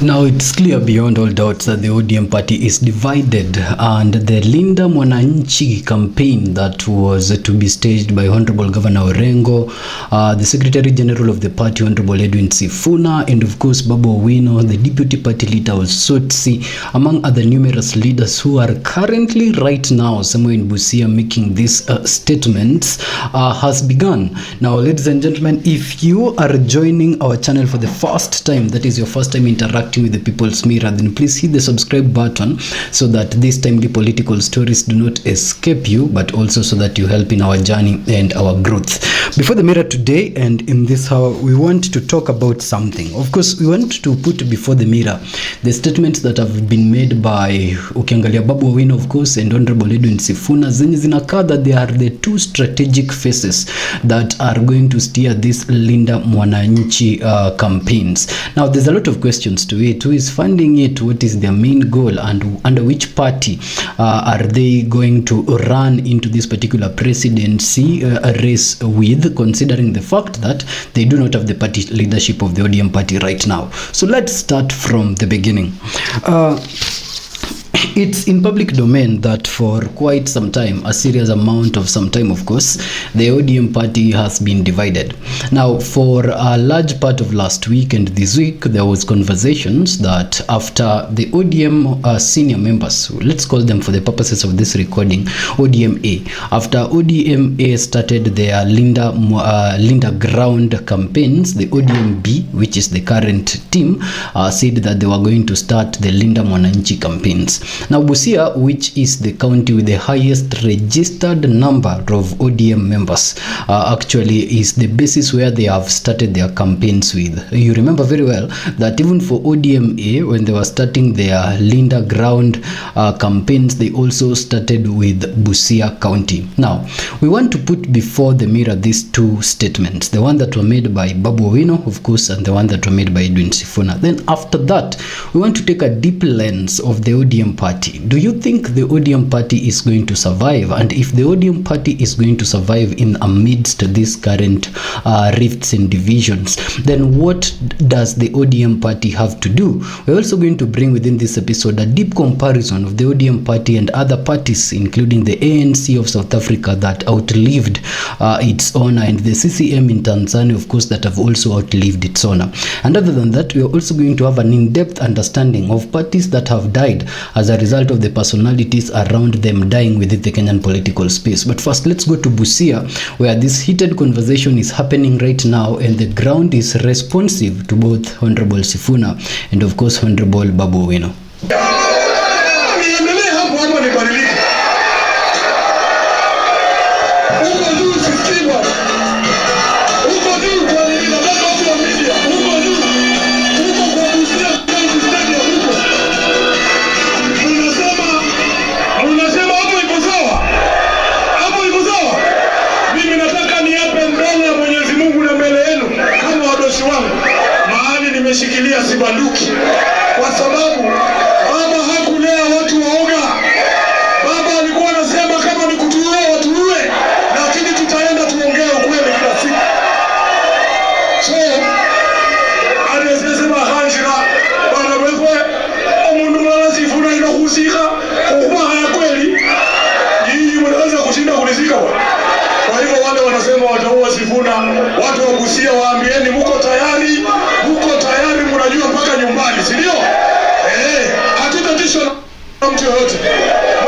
Now it's clear beyond all doubts that the ODM party is divided, and the Linda Mwananchi campaign that was to be staged by Honorable Governor Orengo, the Secretary General of the party, Honorable Edwin Sifuna, and of course Babu Owino, the Deputy Party Leader Sotsi, among other numerous leaders who are currently right now somewhere in Busia making these statements, has begun. Now, ladies and gentlemen, if you are joining our channel for the first time, that is your first time interacting with the People's Mirror, then please hit the subscribe button so that these timely political stories do not escape you, but also so that you help in our journey and our growth. Before the Mirror today and in this hour, we want to talk about something. Of course, we want to put before the Mirror the statements that have been made by ukiangalia Babu Owino, of course, and Honorable Edwin Sifuna, zenye zinakaa that they are the two strategic faces that are going to steer this Linda Mwananchi campaigns. Now, there's a lot of questions to it. Who is funding it? What is their main goal? And under which party are they going to run into this particular presidency race with, considering the fact that they do not have the party leadership of the ODM party right now? So let's start from the beginning. It's in public domain that for quite some time, a serious amount of some time, of course, the ODM party has been divided. Now, for a large part of last week and this week, there was conversations that after the ODM senior members, let's call them for the purposes of this recording, ODM-A, after ODM-A started their Linda ground campaigns, the ODM-B, which is the current team, said that they were going to start the Linda Mwananchi campaigns. Now, Busia, which is the county with the highest registered number of ODM members, actually is the basis where they have started their campaigns with. You remember very well that even for ODM-A, when they were starting their Linda ground campaigns, they also started with Busia County. Now, we want to put before the Mirror these two statements, the one that were made by Babu Owino, of course, and the one that were made by Edwin Sifuna. Then after that, we want to take a deep lens of the ODM party. Do you think the ODM party is going to survive? And if the ODM party is going to survive in amidst these current rifts and divisions, then what does the ODM party have to do? We're also going to bring within this episode a deep comparison of the ODM party and other parties, including the ANC of South Africa that outlived its owner, and the CCM in Tanzania, of course, that have also outlived its owner. And other than that, we are also going to have an in-depth understanding of parties that have died as a result of the personalities around them dying within the Kenyan political space. But first, let's go to Busia, where this heated conversation is happening right now, and the ground is responsive to both Honorable Sifuna and, of course, Honorable Babu Owino. Nimeshikilia sibanduki kwa sababu baba hakulea watu waoga. Baba alikuwa anasema kama ni kutuua watuue, lakini tutaenda tuongee ukweli kila siku. So anasema hanjira bana wewe omundu mwana Sifuna inahusika kwa haya kweli, nyinyi mnaweza kushinda kulizika. Kwa hivyo wale wanasema wataua Sifuna, watu wa Busia waambieni mko tayari, mnajua mpaka nyumbani, si ndio? Hatutatishwa na mtu yoyote.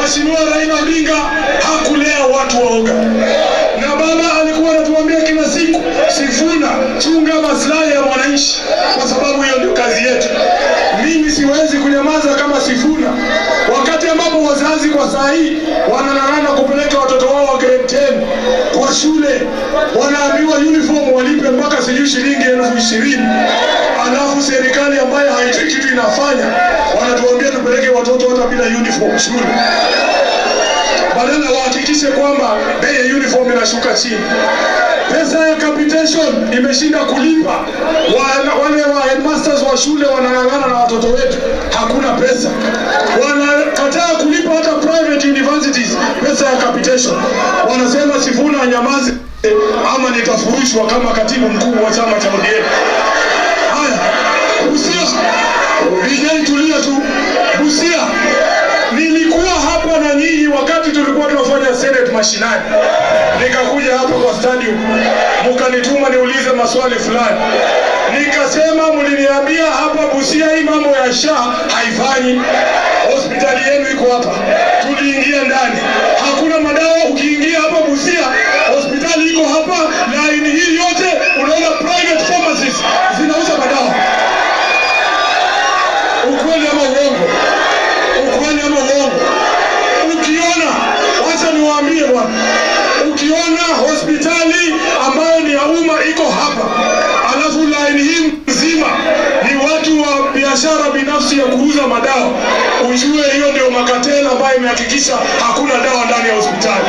Mheshimiwa Raila Odinga hakulea watu waoga. Na baba alikuwa anatuambia kila siku, Sifuna, chunga maslahi ya mwananchi, kwa sababu hiyo ndio kazi yetu. Mimi siwezi kunyamaza kama Sifuna, wakati ambapo wazazi kwa saa hii wanang'ang'ana kupeleka watoto wao wa grade 10 kwa shule, wanaambiwa uniform walipe mpaka shilingi 20,000. Alafu serikali ambayo haijui kitu inafanya wanatuambia tupeleke watoto hata bila uniform shule. Badala wahakikishe kwamba bei ya uniform inashuka chini. Pesa ya capitation imeshinda kulipa. Wale wa headmasters wa shule wanang'ang'ana na watoto wetu, hakuna pesa. Wanakataa kulipa hata private universities pesa ya capitation. Wanasema Sifuna anyamaze ama nitafurushwa kama katibu mkuu wa chama cha ODM. Haya, Busia Vijana tulia tu. Busia, nilikuwa hapa na nyinyi wakati tulikuwa tunafanya Senate mashinani. Nikakuja hapa kwa stadium, mkanituma niulize maswali fulani. Nikasema mliniambia hapa Busia hii mambo ya SHA haifanyi. Hospitali yenu iko hapa. Tuliingia ndani. Hakuna madawa. Ukiingia hapa Busia, hospitali iko hapa, line hii yote unaona private pharmacies zinauza madawa. Ukweli ama uongo? Ukweli ama uongo? Ukiona, wacha niwaambie bwana. Ukiona hospitali ambayo ni ya umma iko hapa, alafu line hii mzima ni watu wa biashara binafsi ya kuuza madawa, ujue hiyo ndio makatela ambayo imehakikisha hakuna dawa ndani ya hospitali.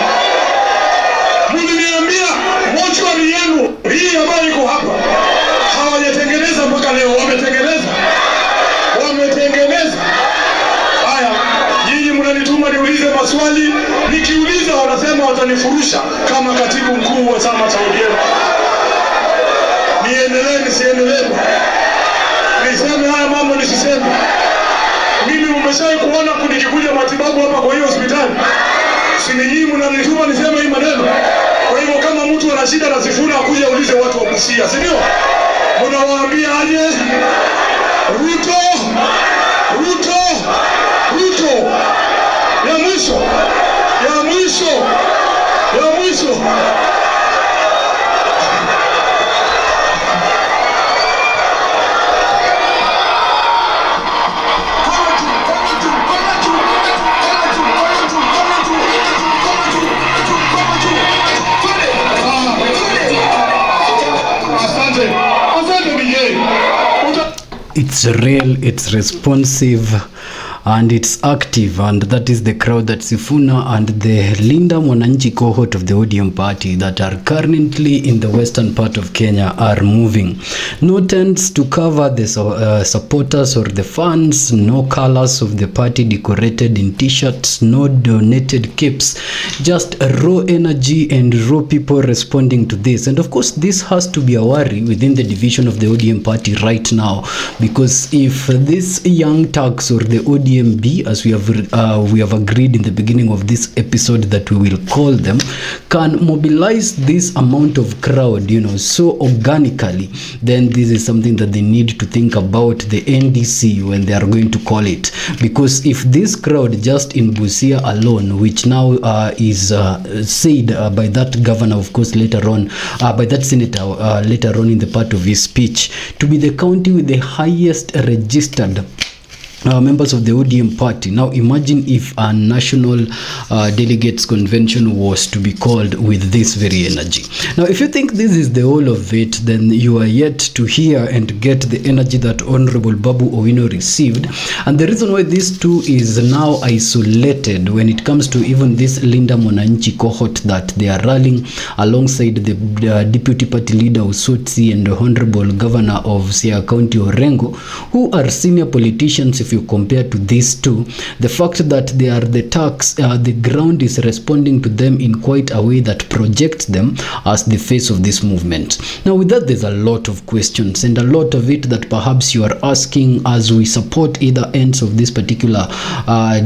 Mliniambia mochwari yenu hii ambayo iko hapa hawajatengeneza mpaka leo. Wametengeneza. Wametengeneza. Haya, nyinyi mnanituma niulize maswali, nikiuliza wanasema watanifurusha kama katibu mkuu wa chama cha ODM. Niendelee nisiendelee? Niseme haya mambo nisiseme? Mimi mmeshawahi kuona nikikuja matibabu hapa kwa hiyo hospitali? Si nyinyi mnanituma niseme hii maneno? Kwa hivyo kama mtu ana shida na Sifuna akuja ulize watu wa Busia, si ndio? Mnawaambia aje? Ruto! Ruto! Ruto! Ya mwisho! Ya mwisho! Ya mwisho! It's real, it's responsive, and it's active, and that is the crowd that Sifuna and the Linda Mwananchi cohort of the ODM party that are currently in the western part of Kenya are moving. No tents to cover the supporters or the fans, no colors of the party decorated in t-shirts, no donated capes, just raw energy and raw people responding to this. And of course, this has to be a worry within the division of the ODM party right now, because if this young Turks or the ODM as we have agreed in the beginning of this episode that we will call them, can mobilize this amount of crowd, so organically, then this is something that they need to think about the NDC when they are going to call it. Because if this crowd just in Busia alone, which now is said by that governor, of course, later on, by that senator later on in the part of his speech, to be the county with the highest registered members of the ODM party. Now imagine if a national delegates convention was to be called with this very energy. Now if you think this is the whole of it, then you are yet to hear and get the energy that Honorable Babu Owino received. And the reason why this too is now isolated when it comes to even this Linda Mwananchi cohort that they are rallying alongside the deputy party leader Usotsi and the Honorable Governor of Siaya County Orengo, who are senior politicians. If you compare to these two, the fact that they are the Turks, the ground is responding to them in quite a way that projects them as the face of this movement. Now with that, there's a lot of questions, and a lot of it that perhaps you are asking as we support either ends of this particular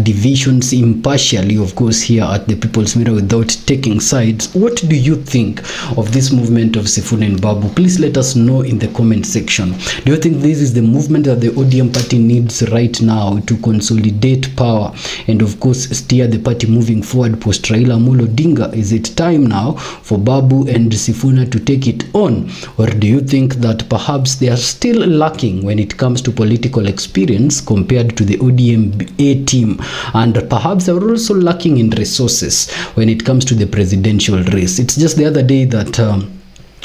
divisions impartially, of course, here at the People's Mirror without taking sides. What do you think of this movement of Sifuna and Babu? Please let us know in the comment section. Do you think this is the movement that the ODM party needs right now to consolidate power and of course steer the party moving forward post Raila Amolo Odinga? Is it time now for Babu and Sifuna to take it on, or do you think that perhaps they are still lacking when it comes to political experience compared to the ODM A team, and perhaps they are also lacking in resources when it comes to the presidential race? It's just the other day that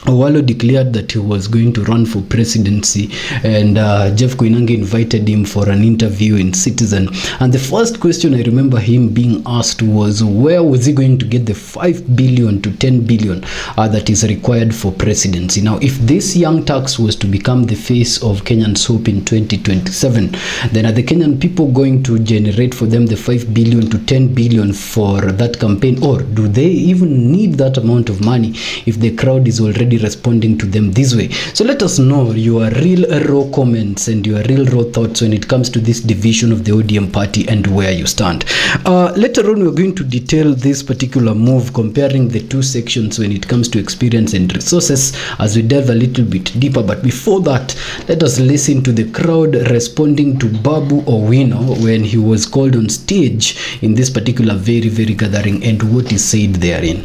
Owalo declared that he was going to run for presidency, and Jeff Koinange invited him for an interview in Citizen, and the first question I remember him being asked was where was he going to get the 5 billion to 10 billion that is required for presidency. Now if this young Turks was to become the face of Kenyans' hope in 2027, then are the Kenyan people going to generate for them the 5 billion to 10 billion for that campaign, or do they even need that amount of money if the crowd is already already responding to them this way. So let us know your real raw comments and your real raw thoughts when it comes to this division of the ODM party and where you stand. Later on, we're going to detail this particular move, comparing the two sections when it comes to experience and resources, as we delve a little bit deeper. But before that, let us listen to the crowd responding to Babu Owino when he was called on stage in this particular very gathering, and what is said therein.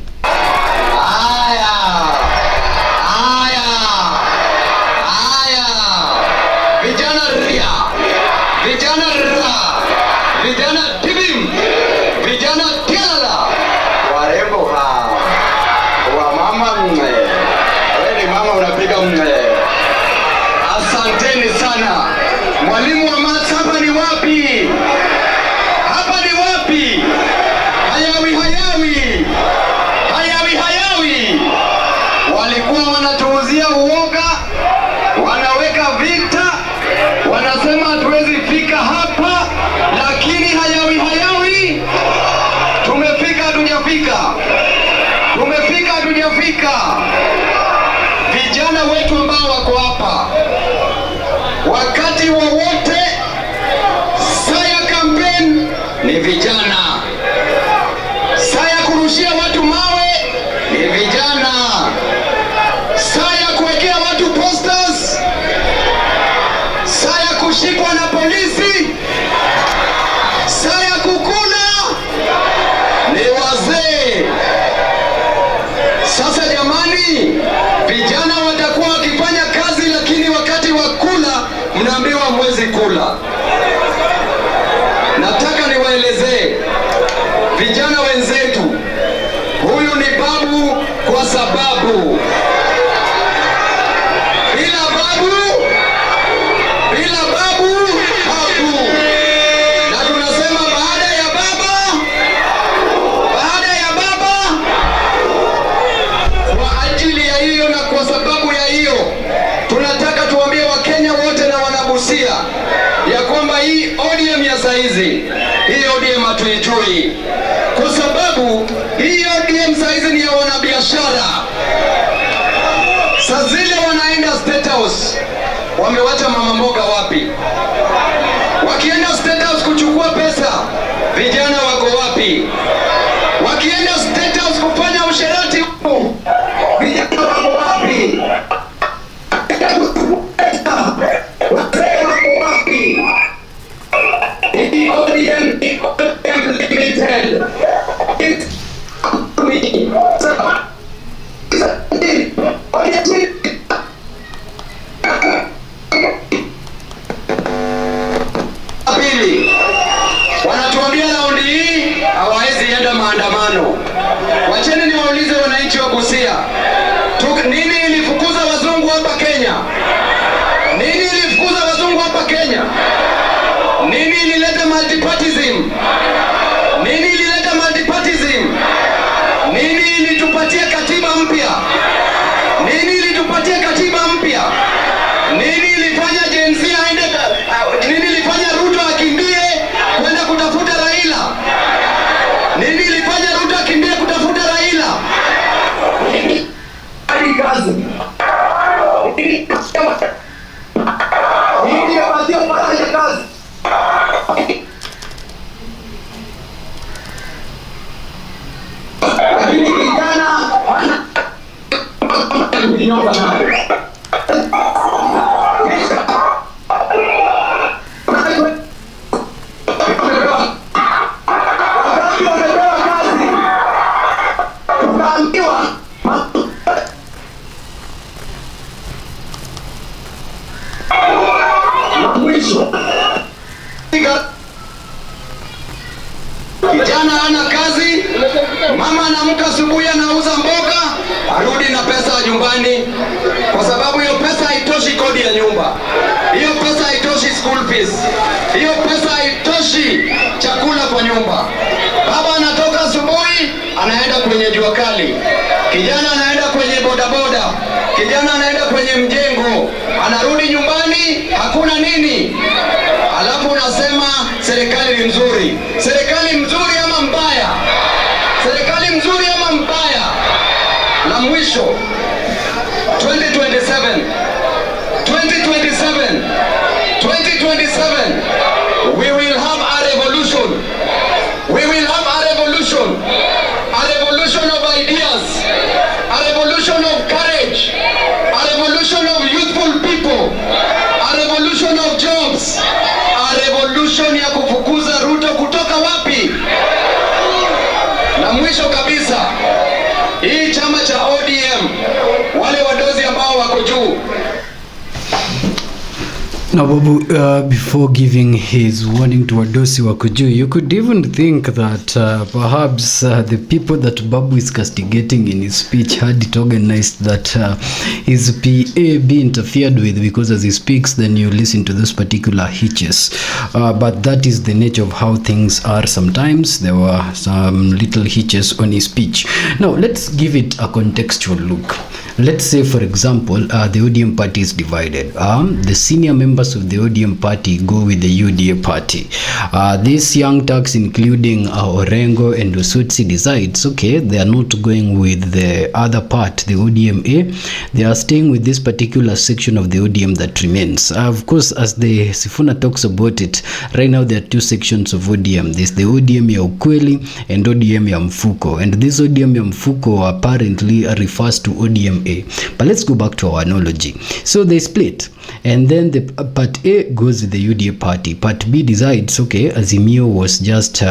Asanteni sana. Mwalimu wa maths, hapa ni wapi? Hapa ni wapi? Hayawi. Walikuwa wanatuuzia uoga, wanaweka vita, wanasema hatuwezi fika hapa, lakini hayawi. Tumefika. Vijana wetu ambao wako hapa, wakati wowote saa ya kampeni ni vijana, saa ya kurushia watu mawe ni vijana, saa ya kuwekea watu posters, saa ya kushikwa na polisi, saa ya kukula ni wazee. Sasa jamani, vijana watakuwa wakifanya kazi, lakini wakati wa kula mnaambiwa mwezi kula. Nataka niwaelezee vijana wenzetu, huyu ni Babu kwa sababu bila Babu Babu. Na tunasema baada ya baba. Kwa ajili ya hiyo na kwa sababu ya hiyo, tunataka tuambie Wakenya wote na wanabusia ya kwamba hii ODM ya saizi, hii ODM hatuijui, kwa sababu hii ODM saizi ni ya wanabiashara. Saa zile wanaenda State House, wamewacha mama mboga wapi? Wakienda State House kuchukua pesa, vijana wako wapi? Wakienda State House kufanya usherati huko, vijana wako wapi? ODM Limited. Pili, wanatuambia raundi hii hawawezi enda maandamano. Wacheni niwaulize wananchi wa Busia, nini ilifukuza wazungu hapa Kenya? Nini ilileta multipartism? Nini ilitupatia katiba mpya? Nini ilifanya Gen Z aende? Nini ilifanya Ruto akimbie kwenda kutafuta Raila? Nini ilifanya Ruto akimbie kutafuta Raila? Kazi. Nini yapatia kufanya kazi? Lakini vijana kijana ana kazi, mama anaamka asubuhi anauza mboga, arudi na pesa nyumbani, kwa sababu hiyo pesa haitoshi kodi ya nyumba, hiyo pesa haitoshi school fees, hiyo pesa haitoshi chakula kwa nyumba. Baba anatoka asubuhi anaenda kwenye jua kali, kijana anaenda kwenye bodaboda, kijana anaenda kwenye mjengo, anarudi nyumbani hakuna nini. Alafu unasema serikali ni mzuri. Serikali mzuri ama mbaya? Serikali mzuri ama mbaya? La mwisho, 2027, 2027, 2027, we will have a revolution. We will have a revolution. A revolution of ideas. A revolution of courage. A revolution of youthful people. A revolution of jobs. A revolution ya kufukuza Ruto kutoka wapi? Na mwisho kabisa, hii chama cha ODM, wale wadozi ambao wako juu. Now, Babu, before giving his warning to Wadosi Wakuju, you could even think that perhaps the people that Babu is castigating in his speech had it organized that his PA be interfered with, because as he speaks, then you listen to those particular hitches. But that is the nature of how things are sometimes. There were some little hitches on his speech. Now, let's give it a contextual look. Let's say, for example, the ODM party is divided. The senior members of the ODM party go with the UDA party. These young thugs, including Orengo and Osutsi, decides, okay, they are not going with the other part, the ODM-A. They are staying with this particular section of the ODM that remains. Of course, as the Sifuna talks about it, right now there are two sections of ODM. There's the ODM ya Ukweli and ODM ya Mfuko. And this ODM ya Mfuko apparently refers to ODM-A. But let's go back to our analogy. So they split, and then the part A goes with the UDA party. Part B decides, okay, Azimio was just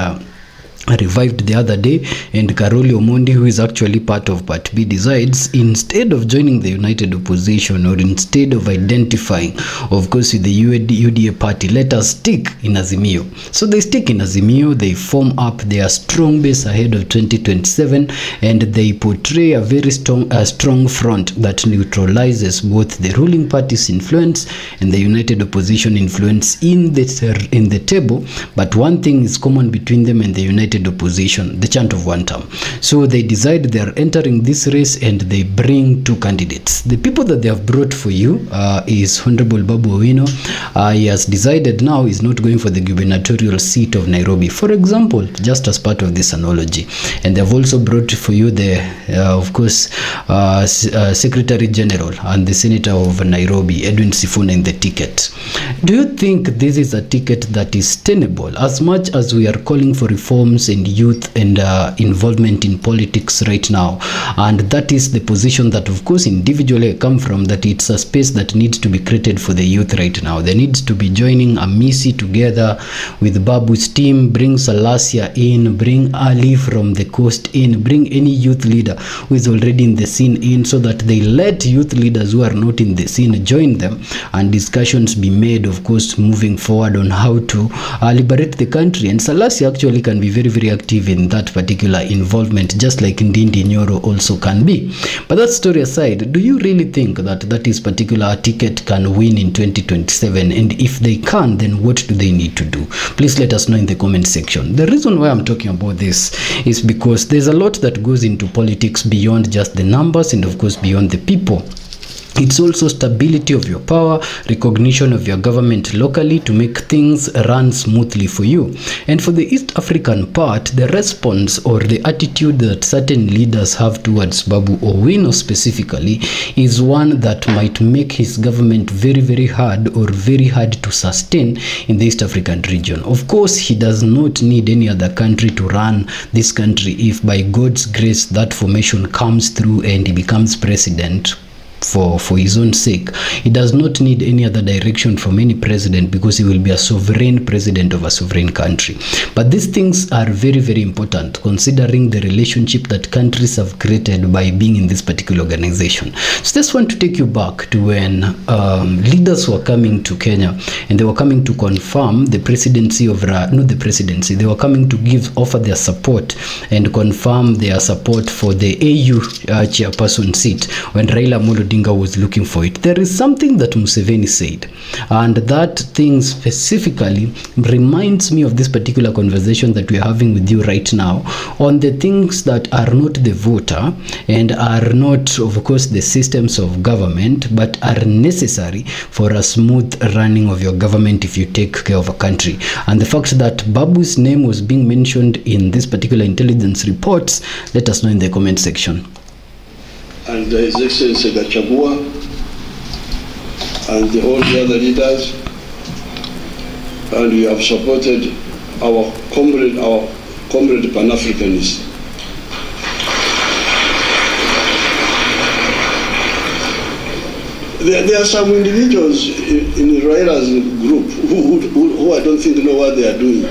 revived the other day, and Karoli Omondi, who is actually part of Part B, decides instead of joining the united opposition, or instead of identifying, of course, with the UDA party, let us stick in Azimio. So they stick in Azimio, they form up their strong base ahead of 2027, and they portray a very strong front that neutralizes both the ruling party's influence and the united opposition influence in the table. But one thing is common between them and the united opposition: the chant of one term. So they decide they are entering this race, and they bring two candidates. The people that they have brought for you is Honorable Babu Owino. He has decided now he's not going for the gubernatorial seat of Nairobi, for example, just as part of this analogy. And they've also brought for you the, of course, Secretary General and the Senator of Nairobi, Edwin Sifuna, in the ticket. Do you think this is a ticket that is tenable, as much as we are calling for reforms and youth and involvement in politics right now? And that is the position that, of course, individually I come from, that it's a space that needs to be created for the youth right now. There needs to be joining Amisi together with Babu's team, bring Salasia in, bring Ali from the coast in, bring any youth leader who is already in the scene in, so that they let youth leaders who are not in the scene join them, and discussions be made, of course, moving forward on how to liberate the country. And Salasia actually can be very, very active in that particular involvement, just like Ndindi Nyoro also can be. But that story aside, do you really think that that is particular ticket can win in 2027? And if they can, then what do they need to do? Please let us know in the comment section. The reason why I'm talking about this is because there's a lot that goes into politics beyond just the numbers, and of course beyond the people. It's also stability of your power, recognition of your government locally to make things run smoothly for you. And for the East African part, the response or the attitude that certain leaders have towards Babu Owino specifically is one that might make his government very, very hard, or very hard to sustain in the East African region. Of course, he does not need any other country to run this country if by God's grace that formation comes through and he becomes president for his own sake. He does not need any other direction from any president, because he will be a sovereign president of a sovereign country. But these things are very, very important, considering the relationship that countries have created by being in this particular organization. So just want to take you back to when leaders were coming to Kenya, and they were coming to confirm the presidency of, not the presidency, they were coming to offer their support and confirm their support for the AU chairperson seat when Raila Amolo Odinga was looking for it. There is something that Museveni said, and that thing specifically reminds me of this particular conversation that we are having with you right now on the things that are not the voter and are not, of course, the systems of government, but are necessary for a smooth running of your government if you take care of a country. And the fact that Babu's name was being mentioned in this particular intelligence reports, let us know in the comment section. and His Excellency Gachagua, and all the other leaders, and we have supported our comrade Pan-Africanists. There are some individuals in Raila's group who I don't think know what they are doing.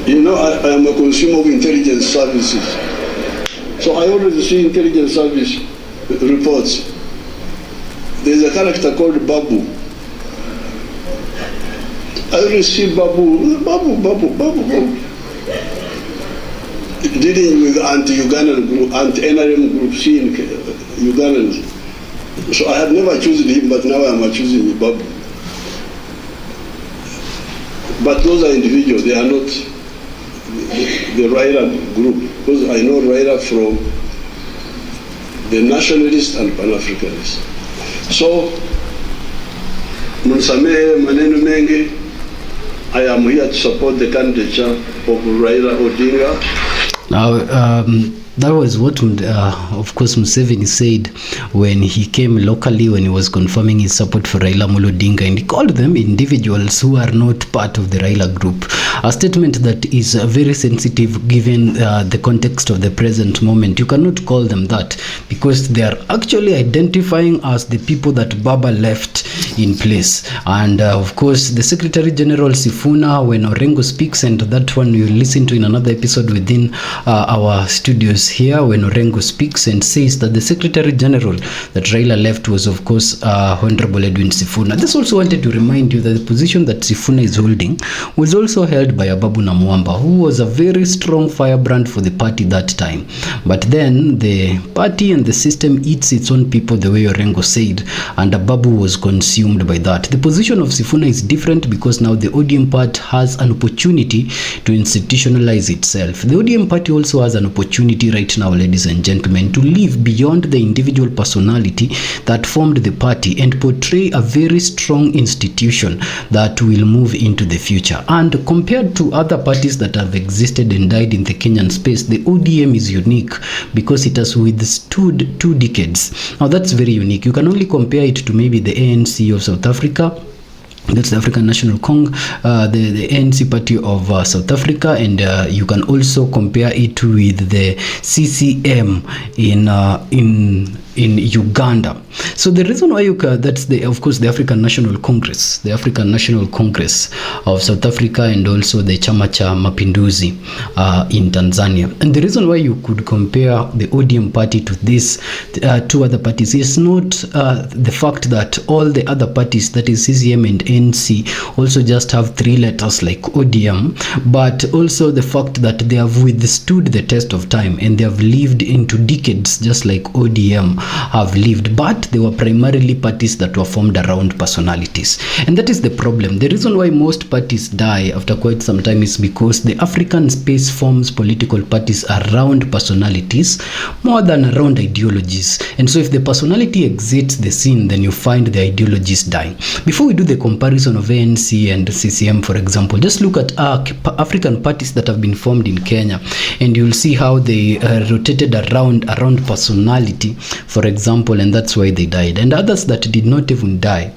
You know, I am a consumer of intelligence services. So I already see intelligence service reports. There's a character called Babu. I already see Babu. Dealing with anti-Ugandan group, anti-NRM groups in Ugandans. So I have never chosen him, but now I am choosing Babu. But those are individuals, they are not the Raila group, because I know Raila from the nationalists and Pan-Africanists. So, Munsamehe maneno mengi, I am here to support the candidature of Raila Odinga. Now, that was what, of course, Museveni said when he came locally, when he was confirming his support for Raila Odinga, and he called them individuals who are not part of the Raila group. A statement that is very sensitive given the context of the present moment. You cannot call them that because they are actually identifying as the people that Baba left in place. And of course, the Secretary General Sifuna, when Orengo speaks, and that one you listen to in another episode within our studios here, when Orengo speaks and says that the Secretary General that Raila left was, of course, Honorable Edwin Sifuna. This also wanted to remind you that the position that Sifuna is holding was also held by Babu Namwamba, who was a very strong firebrand for the party that time. But then the party and the system eats its own people, the way Orengo said, and Babu was consumed by that. The position of Sifuna is different because now the ODM party has an opportunity to institutionalize itself. The ODM party also has an opportunity right now, ladies and gentlemen, to live beyond the individual personality that formed the party and portray a very strong institution that will move into the future. And compared to other parties that have existed and died in the Kenyan space, the ODM is unique because it has withstood 2 decades. Now that's very unique. You can only compare it to maybe the ANC of South Africa. That's the African National the ANC party of South Africa, and you can also compare it with the CCM in Uganda. So the reason why that's of course the African National Congress of South Africa, and also the Chama cha Mapinduzi in Tanzania. And the reason why you could compare the ODM party to these 2 other parties is not the fact that all the other parties, that is CCM and ANC, also just have 3 letters like ODM, but also the fact that they have withstood the test of time and they have lived into decades just like ODM have lived, but they were primarily parties that were formed around personalities. And that is the problem. The reason why most parties die after quite some time is because the African space forms political parties around personalities more than around ideologies. And so if the personality exits the scene, then you find the ideologies dying. Before we do the comparison of ANC and CCM, for example, just look at African parties that have been formed in Kenya, and you'll see how they rotated around personality, for example, and that's why they died. And others that did not even die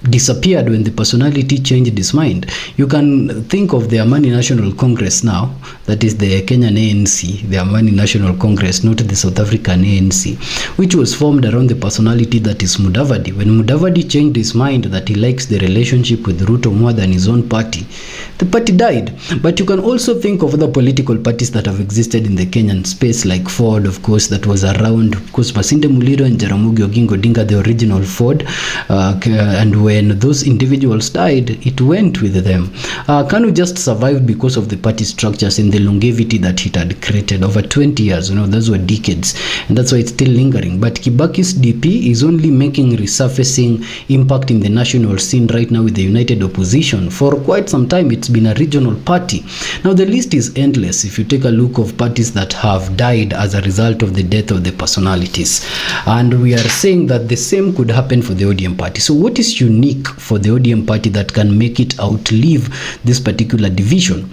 disappeared when the personality changed his mind. You can think of the Amani National Congress now, that is the Kenyan ANC, the Amani National Congress, not the South African ANC, which was formed around the personality that is Mudavadi. When Mudavadi changed his mind that he likes the relationship with Ruto more than his own party, the party died. But you can also think of other political parties that have existed in the Kenyan space, like Ford, of course, that was around, of course, Masinde Muliro and Jaramogi Oginga Odinga, the original Ford, and when those individuals died, it went with them. KANU just survived because of the party structures and the longevity that it had created over 20 years. Those were decades, and that's why it's still lingering. But Kibaki's DP is only making resurfacing impact in the national scene right now with the united opposition. For quite some time, it's been a regional party. Now the list is endless if you take a look of parties that have died as a result of the death of the personalities, and we are saying that the same could happen for the ODM party. So what is unique for the ODM party that can make it outlive this particular division?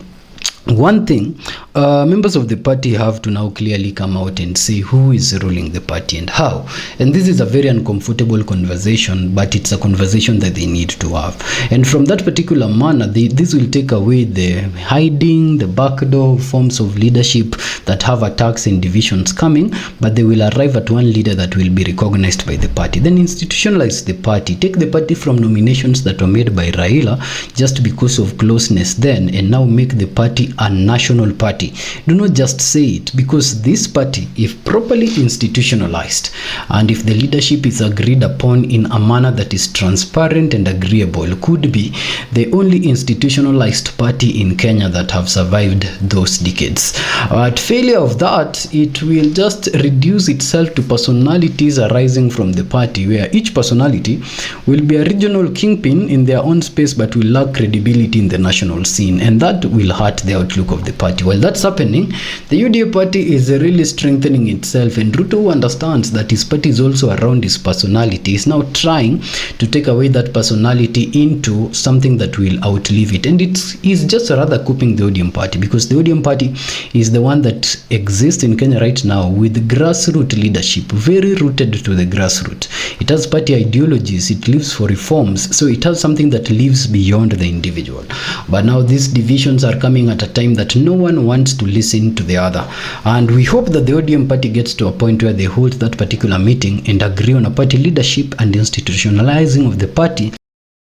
One thing, members of the party have to now clearly come out and say who is ruling the party and how. And this is a very uncomfortable conversation, but it's a conversation that they need to have. And from that particular manner, this will take away the hiding, the backdoor forms of leadership that have attacks and divisions coming, but they will arrive at one leader that will be recognized by the party. Then institutionalize the party. Take the party from nominations that were made by Raila just because of closeness then, and now make the party a national party. Do not just say it, because this party, if properly institutionalized and if the leadership is agreed upon in a manner that is transparent and agreeable, could be the only institutionalized party in Kenya that have survived those decades. At failure of that, it will just reduce itself to personalities arising from the party, where each personality will be a regional kingpin in their own space but will lack credibility in the national scene, and that will hurt the outlook of the party. While that's happening, the UDA party is really strengthening itself, and Ruto, who understands that his party is also around his personality, is now trying to take away that personality into something that will outlive it. And it is just rather coping the ODM party, because the ODM party is the one that exists in Kenya right now with grassroots leadership, very rooted to the grassroots. It has party ideologies, it lives for reforms, so it has something that lives beyond the individual. But now these divisions are coming at a time that no one wants to listen to the other, and we hope that the ODM party gets to a point where they hold that particular meeting and agree on a party leadership and institutionalizing of the party